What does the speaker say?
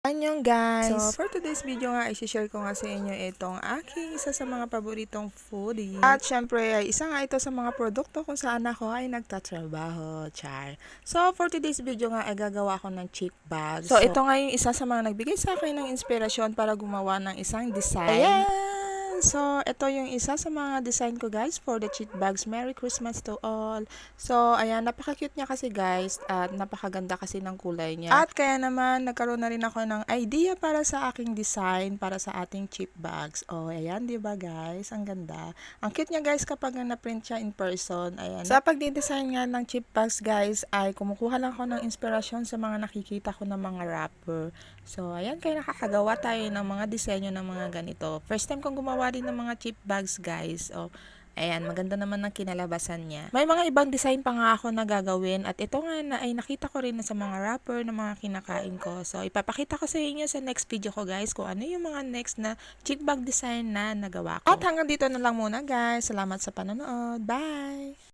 Anyong guys! So, for today's video nga, i-share ko nga sa inyo itong aking isa sa mga paboritong foodie. At syempre ay isa nga ito sa mga produkto kung saan ako ay nagtatrabaho, char. So, for today's video nga ay gagawa ako ng cheap bag. So, ito nga yung isa sa mga nagbigay sa akin ng inspirasyon para gumawa ng isang design. Ayan! So, ito yung isa sa mga design ko guys for the cheap bags. Merry Christmas to all! So, ayan, napaka-cute niya kasi guys at napakaganda kasi ng kulay niya. At kaya naman, nagkaroon na rin ako ng idea para sa aking design para sa ating cheap bags. Oh, ayan, di ba guys? Ang ganda. Ang cute niya guys kapag na-print siya in person. Ayan. Sa pagdi-design nga ng cheap bags guys, ay kumukuha lang ako ng inspirasyon sa mga nakikita ko ng mga rapper. So, ayan, kaya nakakagawa tayo ng mga disenyo ng mga ganito. First time kong gumawa din ng mga cheap bags guys. Oh, ayan, maganda naman ang kinalabasan niya. May mga ibang design pa nga ako na gagawin at ito nga na ay nakita ko rin na sa mga rapper na mga kinakain ko. So, ipapakita ko sa inyo sa next video ko guys kung ano yung mga next na cheap bag design na nagawa ko. At hanggang dito na lang muna guys. Salamat sa panonood. Bye!